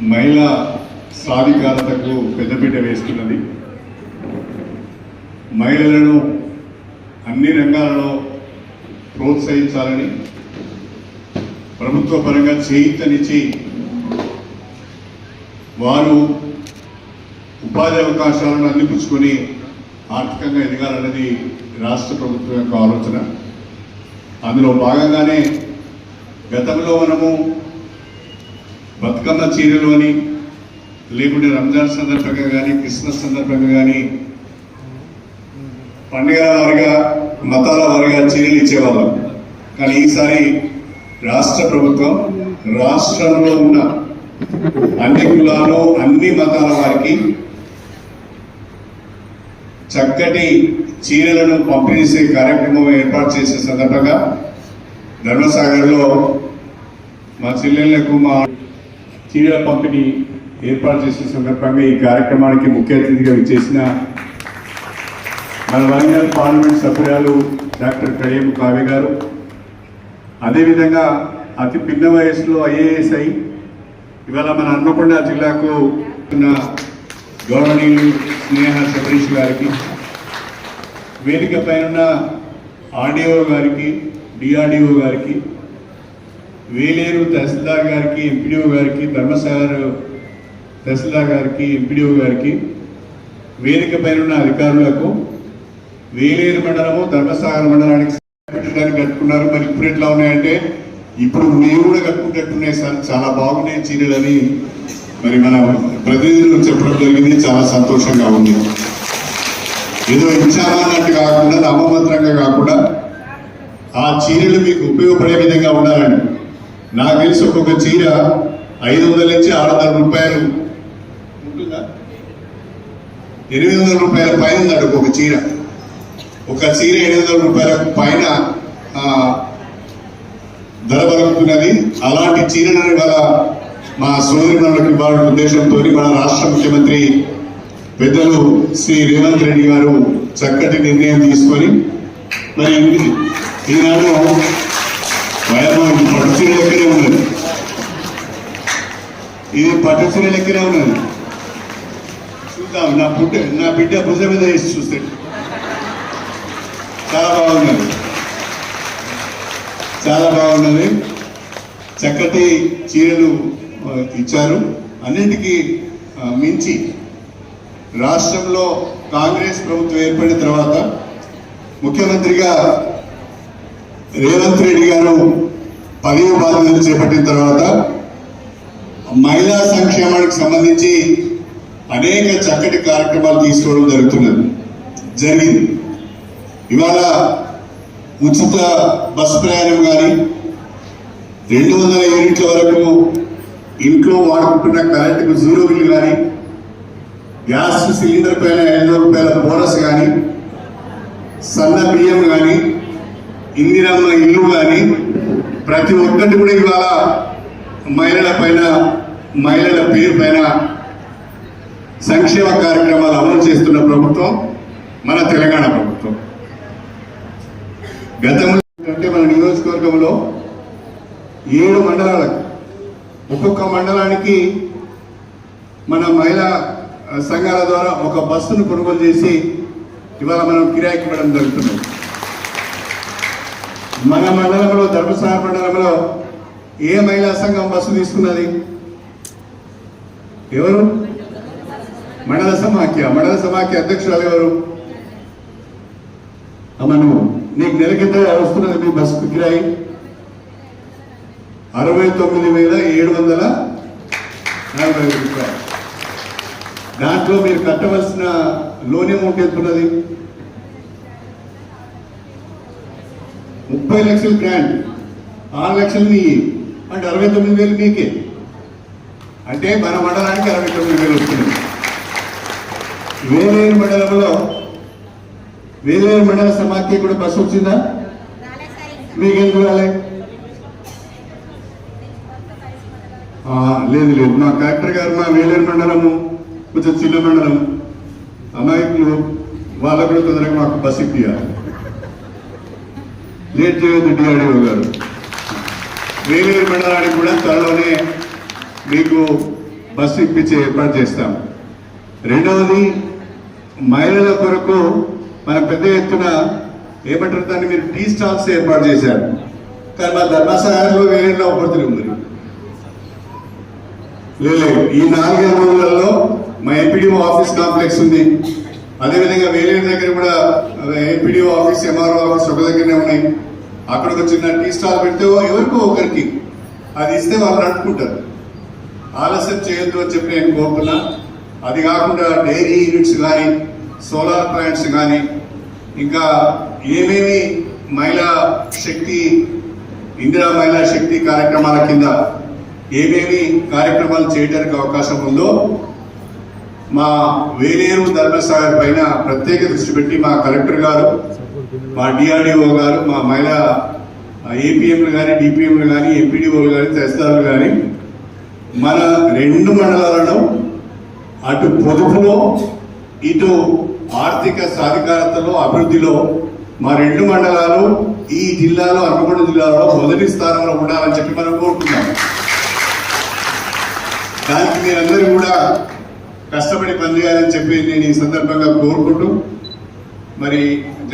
మహిళా సాధికారతకు పెద్దపీట వేస్తున్నది. మహిళలను అన్ని రంగాలలో ప్రోత్సహించాలని ప్రభుత్వ పరంగా చేయూతనిచ్చి వారు ఉపాధి అవకాశాలను అందిపుచ్చుకొని ఆర్థికంగా ఎదగాలన్నది రాష్ట్ర ప్రభుత్వం యొక్క ఆలోచన. అందులో భాగంగానే గతంలో మనము బతుకమ్మ చీరలు అని, లేకుంటే రంజాన్ సందర్భంగా కానీ, క్రిస్మస్ సందర్భంగా కానీ పండుగల వారిగా, మతాల వారిగా చీరలు ఇచ్చేవాళ్ళం. కానీ ఈసారి రాష్ట్ర ప్రభుత్వం రాష్ట్రంలో ఉన్న అన్ని కులాలు, అన్ని మతాల వారికి చక్కటి చీరలను పంపిణీ చేసే కార్యక్రమం ఏర్పాటు చేసే సందర్భంగా ధర్మసాగర్లో మా చెల్లెళ్లకు మా చీరల పంపిణీ ఏర్పాటు చేసే సందర్భంగా ఈ కార్యక్రమానికి ముఖ్య అతిథిగా విచ్చేసిన మన వరంగల్ పార్లమెంట్ సభ్యురాలు డాక్టర్ కడియం కావ్య గారు, అదేవిధంగా అతి పిన్న వయసులో ఐఏఎస్ అయి ఇవాళ మన హన్మకొండ జిల్లాకు ఉన్న గౌరవనీయులు స్నేహ సబరీష్ గారికి, వేదిక పైన ఆర్డీఓ గారికి, డిఆర్డీఓ గారికి, వేలేరు తహసీల్దార్ గారికి, ఎంపీడీఓ గారికి, ధర్మసాగర్ తహసీల్దార్ గారికి, ఎంపీడీఓ గారికి, వేదిక పైన అధికారులకు, వేలేరు మండలము ధర్మసాగర్ మండలానికి కట్టుకున్నారు. మరి ఇప్పుడు ఎట్లా ఉన్నాయంటే ఇప్పుడు మేము కూడా కట్టుకుంటున్నాయి సార్, చాలా బాగున్నాయి చీరలని మరి మన ప్రతినిధులు చెప్పడం జరిగింది. చాలా సంతోషంగా ఉంది. ఏదో ఇచ్చామా అన్నట్టు కాకుండా, నామమాత్రంగా కాకుండా ఆ చీరలు మీకు ఉపయోగపడే విధంగా ఉండాలని. నాకు తెలిసి ఒక్కొక్క చీర 500 నుంచి 600 రూపాయలు ఉంటుందా, 800 రూపాయల పైన ఉందండి ఒక్కొక్క చీర. ఒక చీర 800 రూపాయలకు పైన ధర పలుకుతున్నది. అలాంటి చీరలను ఇవాళ మా సోదరులకు ఇవ్వాలనే ఉద్దేశంతో మన రాష్ట్ర ముఖ్యమంత్రి పెద్దలు శ్రీ రేవంత్ రెడ్డి గారు చక్కటి నిర్ణయం తీసుకొని మరి ఈనాడు పట్టు చీర లెక్కనే ఉన్నది. ఇది పట్టు చీర లెక్కనే ఉన్నది. చూద్దాం, నా బిడ్డ భుజం మీద వేసి చూస్తే చాలా బాగున్నది, చాలా బాగున్నది. చక్కటి చీరలు ఇచ్చారు. అన్నింటికీ మించి రాష్ట్రంలో కాంగ్రెస్ ప్రభుత్వం ఏర్పడిన తర్వాత ముఖ్యమంత్రిగా రేవంత్ రెడ్డి గారు పదవి బాధ్యతలు చేపట్టిన తర్వాత మహిళా సంక్షేమానికి సంబంధించి అనేక చక్కటి కార్యక్రమాలు తీసుకోవడం జరిగింది. ఇవాళ ఉచిత బస్ ప్రయాణం కానీ, 200 యూనిట్ల వరకు ఇంట్లో వాడుకుంటున్న కరెంటుకు 0 బిల్లు కానీ, గ్యాస్ సిలిండర్ పైన 500 రూపాయల బోనస్ కానీ, సన్న బియ్యం కానీ, ఇందిరమ్మ ఇల్లు కానీ, ప్రతి ఒక్కటి కూడా ఇవాళ మహిళల పేరు పైన సంక్షేమ కార్యక్రమాలు అమలు చేస్తున్న ప్రభుత్వం మన తెలంగాణ ప్రభుత్వం. గతంలో అంటే మన నియోజకవర్గంలో 7 మండలాలకు, ఒక్కొక్క మండలానికి మన మహిళా సంఘాల ద్వారా ఒక బస్సును కొనుగోలు చేసి ఇవాళ మనం కిరాయికి ఇవ్వడం జరుగుతుంది. మన మండలంలో, ధర్మసాగర్ మండలంలో ఏ మహిళా సంఘం బస్సు తీసుకున్నది? ఎవరు? మండల సమాఖ్య అధ్యక్షురాలు ఎవరు? అమ్మ, నువ్వు నీకు నెలకింత వస్తున్నది మీ బస్సు కిరాయి 69,745 రూపాయలు. దాంట్లో మీరు కట్టవలసిన లోన్ అమౌంట్ ఎంతున్నది? 30 లక్షలు గ్రాంట్, 6 లక్షలు నీ అంటే 69,000 మీకే. అంటే మన మండలానికి 69,000 వస్తుంది. వేలేరు మండల సమాఖ్య కూడా బస్సు వచ్చిందా? మీకేం చూడాలి? లేదు. మా కలెక్టర్ గారు మా వేలేరు మండలము కొంచెం చిన్న మండలం, అమాయకులు, వాళ్ళకు కూడా తొందరగా మాకు బస్సు ఇప్పియాలి. లేట్ చేయొద్దు డిఆర్డీఓ గారు. వేలేరు మండలానికి కూడా త్వరలోనే మీకు బస్సు ఇప్పించే ఏర్పాటు చేస్తాం. రెండవది, మహిళల కొరకు మన పెద్ద ఎత్తున ఏమంటారు దాన్ని మీరు టీ స్టాల్స్ ఏర్పాటు చేశారు. కానీ మా ధర్మసాగర్లో వేరేలో ఒకటి ఉంది. లేదు, ఈ 4-5 రోజులలో మా ఎంపీడీఓ ఆఫీస్ కాంప్లెక్స్ ఉంది. అదేవిధంగా వేరే దగ్గర కూడా ఎంపీడీఓ ఆఫీస్, ఎంఆర్ఓ ఆఫీస్ ఒక దగ్గరనే ఉన్నాయి. అక్కడ ఒక చిన్న టీ స్టాల్ పెడితే ఎవరికో ఒకరికి అది ఇస్తే వాళ్ళు నడుపుకుంటారు. ఆలస్యం చేయొద్దు అని చెప్పి నేను కోరుతున్నా. అది కాకుండా డైరీ యూనిట్స్ కానీ, సోలార్ ప్లాంట్స్ కానీ, ఇంకా ఏమేమి మహిళా శక్తి, ఇందిరా మహిళా శక్తి కార్యక్రమాల కింద ఏమేమి కార్యక్రమాలు చేయడానికి అవకాశం ఉందో మా వేలేరు ధర్మసాగర్ పైన ప్రత్యేక దృష్టి పెట్టి మా కలెక్టర్ గారు, మా డిఆర్డిఓ గారు, మా మహిళా ఏపీఎంలు కానీ, డిపిఎంలు కానీ, ఎంపీడీఓలు కానీ, తహసీల్దార్లు కానీ మన 2 మండలాలను అటు పొదుపులో ఇటు ఆర్థిక సాధికారతలో అభివృద్ధిలో మా 2 మండలాలు ఈ జిల్లాలో, హన్మకొండ జిల్లాలో మొదటి స్థానంలో ఉండాలని చెప్పి మనం కోరుకుంటున్నాం. దానికి మీరందరూ కూడా కష్టపడి పనిచేయాలని చెప్పి నేను ఈ సందర్భంగా కోరుకుంటూ మరి